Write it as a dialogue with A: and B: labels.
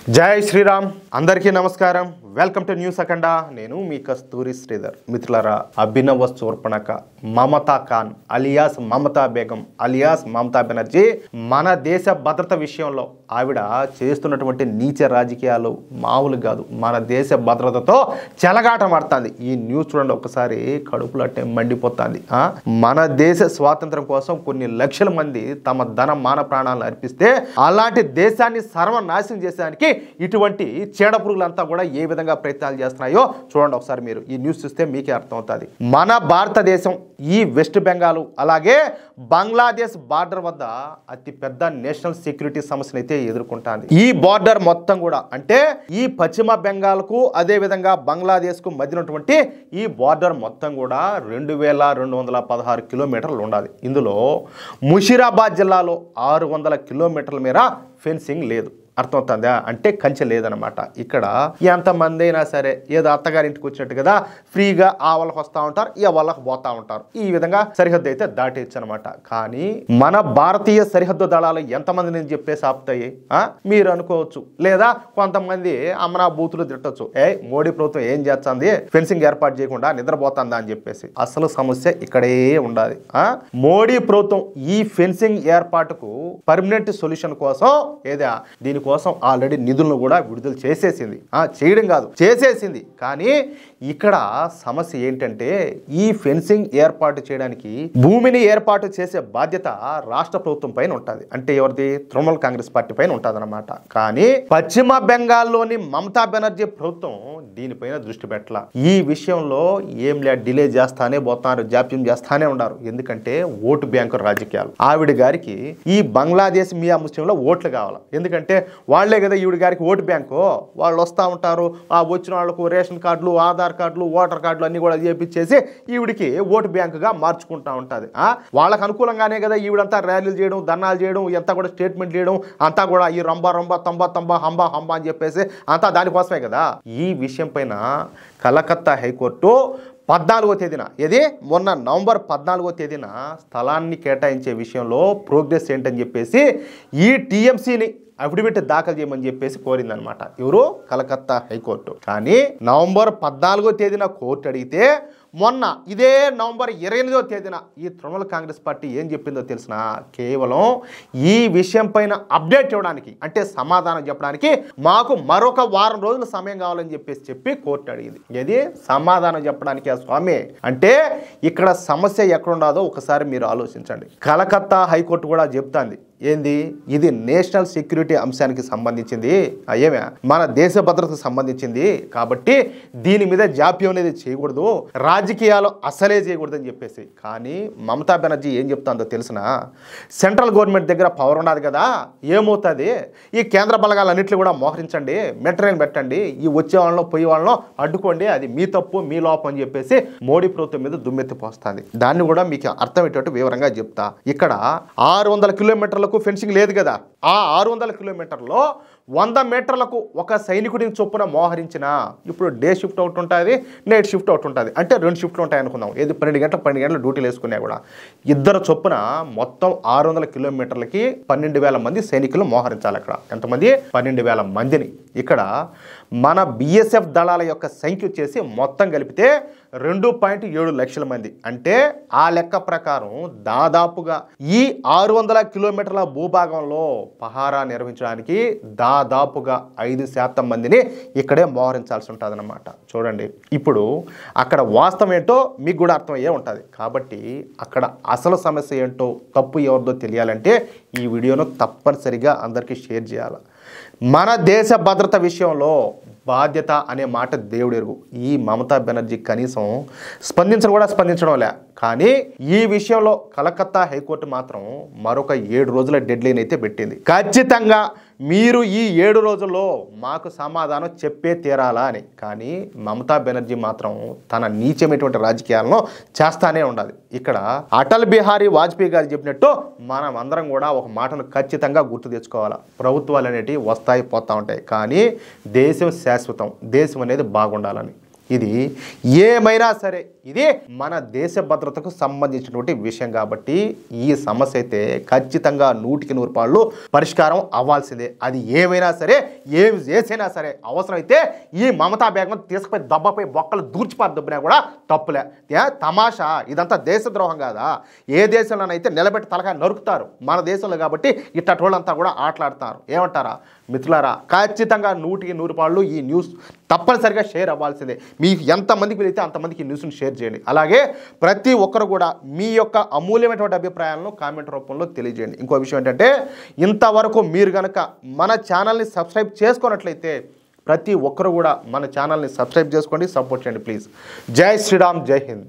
A: జై శ్రీరామ్ అందరికీ నమస్కారం వెల్కమ్ టు న్యూస్ అఖండ నేను మీ కస్తూరి శ్రీధర్ మిత్రులారా అభినవ శూర్పణఖ మమతా ఖాన్ అలియాస్ మమతా బేగం అలియాస్ మమతా బెనర్జీ మన దేశ భద్రత విషయంలో ఆవిడ చేస్తున్నటువంటి నీచ రాజకీయాలు మామూలు కాదు మన దేశ భద్రతతో చెలగాటం ఆడుతుంది ఈ న్యూస్ చూడండి ఒకసారి కడుపులట్టే మండిపోతుంది మన దేశ స్వాతంత్రం కోసం కొన్ని లక్షల మంది తమ ధన మాన ప్రాణాలను అర్పిస్తే అలాంటి దేశాన్ని సర్వనాశనం చేసేదానికి ఇటువంటి చీడ పురుగులంతా కూడా ఏ విధంగా ప్రయత్నాలు చేస్తున్నాయో చూడండి ఒకసారి మీరు ఈ న్యూస్ చూస్తే మీకే అర్థమవుతుంది మన భారతదేశం ఈ వెస్ట్ బెంగాల్ అలాగే బంగ్లాదేశ్ బార్డర్ వద్ద అతి పెద్ద నేషనల్ సెక్యూరిటీ సమస్యను అయితే ఎదుర్కొంటుంది ఈ బార్డర్ మొత్తం కూడా అంటే ఈ పశ్చిమ బెంగాల్కు అదే విధంగా బంగ్లాదేశ్కు మధ్యనటువంటి ఈ బార్డర్ మొత్తం కూడా 2216 కిలోమీటర్లు ఉండాలి ఇందులో ముషీరాబాద్ జిల్లాలో 600 కిలోమీటర్ల మేర ఫెన్సింగ్ లేదు అర్థమవుతుందా అంటే కంచె లేదనమాట ఇక్కడ ఎంతమంది అయినా సరే ఏదో అత్తగారింటికి వచ్చినట్టు కదా ఫ్రీగా ఆ వాళ్ళకి వస్తూ ఉంటారు ఈ వాళ్ళకి పోతా ఉంటారు ఈ విధంగా సరిహద్దు అయితే దాటేయచ్చు అనమాట కానీ మన భారతీయ సరిహద్దు దళాలు ఎంతమంది నేను చెప్పేసి ఆపుతాయి మీరు అనుకోవచ్చు లేదా కొంతమంది అమరా బూతులు తిట్టచ్చు మోడీ ప్రభుత్వం ఏం చేస్తుంది ఫెన్సింగ్ ఏర్పాటు చేయకుండా నిద్రపోతుందా అని చెప్పేసి అసలు సమస్య ఇక్కడే ఉండాలి మోడీ ప్రభుత్వం ఈ ఫెన్సింగ్ ఏర్పాటుకు పర్మనెంట్ సొల్యూషన్ కోసం ఏదా దీనికోసం ఆల్రెడీ నిధులను కూడా విడుదల చేసేసింది చేయడం కాదు చేసేసింది కానీ ఇక్కడ సమస్య ఏంటంటే ఈ ఫెన్సింగ్ ఏర్పాటు చేయడానికి భూమిని ఏర్పాటు చేసే బాధ్యత రాష్ట్ర ప్రభుత్వం పైన ఉంటుంది అంటే ఎవరిది తృణమూల్ కాంగ్రెస్ పార్టీ పైన ఉంటుంది అనమాట కానీ పశ్చిమ బెంగాల్లోని మమతా బెనర్జీ ప్రభుత్వం దీనిపైన దృష్టి పెట్టాల ఈ విషయంలో ఏం లే డిలే చేస్తానే పోతున్నారు జాప్యం చేస్తానే ఉన్నారు ఎందుకంటే ఓటు బ్యాంకు రాజకీయాలు ఆవిడ గారికి ఈ బంగ్లాదేశ్ మియా ముస్లింలో ఓట్లు కావాలి ఎందుకంటే వాళ్లే కదా ఈవిడ గారికి ఓటు బ్యాంకు వాళ్ళు వస్తూ ఉంటారు ఆ వచ్చిన వాళ్ళకు రేషన్ కార్డులు ఆధార్ కార్డులు ఓటర్ కార్డులు అన్ని కూడా చేపించేసి ఈవిడికి ఓటు బ్యాంకుగా మార్చుకుంటా ఉంటుంది వాళ్ళకు అనుకూలంగానే కదా ఈవిడంతా ర్యాలీలు చేయడం ధర్నాలు చేయడం ఎంత కూడా స్టేట్మెంట్ చేయడం అంతా కూడా ఈ రంబా రంబా తంబా తంబా హంబా హంబా అని చెప్పేసి అంతా దానికోసమే కదా ఈ విషయం పైన కలకత్తా హైకోర్టు 14వ తేదీన ఇది మొన్న నవంబర్ 14వ తేదీన స్థలాన్ని కేటాయించే విషయంలో ప్రోగ్రెస్ ఏంటని చెప్పేసి ఈ టీఎంసీని అఫిడవిట్ దాఖలు చేయమని చెప్పేసి కోరిందనమాట ఎవరు కలకత్తా హైకోర్టు కానీ నవంబర్ 14వ తేదీన కోర్టు అడిగితే మొన్న ఇదే నవంబర్ 28వ తేదీన ఈ తృణమూల్ కాంగ్రెస్ పార్టీ ఏం చెప్పిందో తెలిసిన కేవలం ఈ విషయం పైన అప్డేట్ ఇవ్వడానికి అంటే సమాధానం చెప్పడానికి మాకు మరొక వారం రోజుల సమయం కావాలని చెప్పి కోర్టు అడిగింది ఇది సమాధానం చెప్పడానికి ఆ స్వామి అంటే ఇక్కడ సమస్య ఎక్కడుండదో ఒకసారి మీరు ఆలోచించండి కలకత్తా హైకోర్టు కూడా చెప్తాంది ఏంది ఇది నేషనల్ సెక్యూరిటీ అంశానికి సంబంధించింది ఏమే మన దేశ భద్రతకు సంబంధించింది కాబట్టి దీని మీద జాప్యం అనేది చేయకూడదు రాజకీయాలు అసలే చేయకూడదు అని చెప్పేసి కానీ మమతా బెనర్జీ ఏం చెప్తుందో తెలిసిన సెంట్రల్ గవర్నమెంట్ దగ్గర పవర్ ఉన్నది కదా ఏమవుతుంది ఈ కేంద్ర బలగాలన్నింటినీ కూడా మోహరించండి మెట్రైన్ పెట్టండి ఈ వచ్చే వాళ్ళను పోయే వాళ్ళను అడ్డుకోండి అది మీ తప్పు మీ లోపం అని చెప్పేసి మోడీ ప్రభుత్వం మీద దుమ్మెత్తి పోస్తుంది దాన్ని కూడా మీకు అర్థమయ్యేటట్టు వివరంగా చెప్తా ఇక్కడ 600 కిలోమీటర్లకు ఫెన్సింగ్ లేదు కదా ఆ 600 కిలోమీటర్లో 100 మీటర్లకు ఒక సైనికుడిని చొప్పున మోహరించిన ఇప్పుడు డే షిఫ్ట్ అవుట్ ఉంటుంది నైట్ షిఫ్ట్ అవుట్ ఉంటుంది అంటే 2 షిఫ్ట్లు ఉంటాయి అనుకుందాం ఏది 12 గంటలు డ్యూటీలు వేసుకున్నా కూడా ఇద్దరు చొప్పున మొత్తం 600 కిలోమీటర్లకి 12,000 మంది సైనికులు మోహరించాలి అక్కడ ఎంతమంది 12,000 మందిని ఇక్కడ మన బిఎస్ఎఫ్ దళాల యొక్క సంఖ్య వచ్చేసి మొత్తం కలిపితే 2.7 లక్షల మంది అంటే ఆ లెక్క ప్రకారం దాదాపుగా ఈ 600 కిలోమీటర్ల భూభాగంలో పహారా నిర్వహించడానికి దాదాపుగా 5% మందిని ఇక్కడే మోహరించాల్సి ఉంటుంది అన్నమాట చూడండి ఇప్పుడు అక్కడ వాస్తవం ఏంటో మీకు కూడా అర్థమయ్యే ఉంటుంది కాబట్టి అక్కడ అసలు సమస్య ఏంటో తప్పు ఎవరిదో తెలియాలంటే ఈ వీడియోను తప్పనిసరిగా అందరికీ షేర్ చేయాలి మన దేశ భద్రత విషయంలో బాధ్యత అనే మాట దేవుడు ఎరుగు ఈ మమతా బెనర్జీ కనీసం స్పందించడం లే కానీ ఈ విషయంలో కలకత్తా హైకోర్టు మాత్రం మరొక 7 రోజుల డెడ్ లైన్ అయితే పెట్టింది ఖచ్చితంగా మీరు ఈ 7 రోజుల్లో మాకు సమాధానం చెప్పే తీరాలా అని కానీ మమతా బెనర్జీ మాత్రం తన నీచమైనటువంటి రాజకీయాలను చేస్తానే ఉండాలి ఇక్కడ అటల్ బిహారీ వాజ్పేయి గారు చెప్పినట్టు మనం అందరం కూడా ఒక మాటను ఖచ్చితంగా గుర్తు తెచ్చుకోవాలి ప్రభుత్వాలు అనేటివి వస్తాయి పోతా ఉంటాయి కానీ దేశం శాశ్వతం దేశం అనేది బాగుండాలని ఇది ఏమైనా సరే ఇది మన దేశ భద్రతకు సంబంధించినటువంటి విషయం కాబట్టి ఈ సమస్య అయితే ఖచ్చితంగా 100% పరిష్కారం అవ్వాల్సిందే. అది ఏమైనా సరే ఏమి చేసినా సరే అవసరమైతే ఈ మమతా బేగం తీసుకుపోయి దెబ్బపై బొక్కలు దూర్చిపారు దెబ్బనా కూడా తప్పులే. తమాషా ఇదంతా దేశద్రోహం కాదా? ఏ దేశంలోనైతే నిలబెట్టి తలకాయ నరుకుతారు, మన దేశంలో కాబట్టి ఇట్టోళ్ళంతా కూడా ఆటలాడతారు. ఏమంటారా మిత్రులారా? ఖచ్చితంగా 100% ఈ న్యూస్ తప్పనిసరిగా షేర్ అవ్వాల్సిందే. మీకు ఎంతమందికి వీలైతే అంతమందికి ఈ న్యూస్ని షేర్ చేయండి. అలాగే ప్రతి ఒక్కరు కూడా మీ యొక్క అమూల్యమైనటువంటి అభిప్రాయాలను కామెంట్ రూపంలో తెలియజేయండి. ఇంకో విషయం ఏంటంటే, ఇంతవరకు మీరు కనుక మన ఛానల్ని సబ్స్క్రైబ్ చేసుకున్నట్లయితే ప్రతి ఒక్కరు కూడా మన ఛానల్ని సబ్స్క్రైబ్ చేసుకోండి, సపోర్ట్ చేయండి ప్లీజ్. జై శ్రీరామ్, జై హింద్.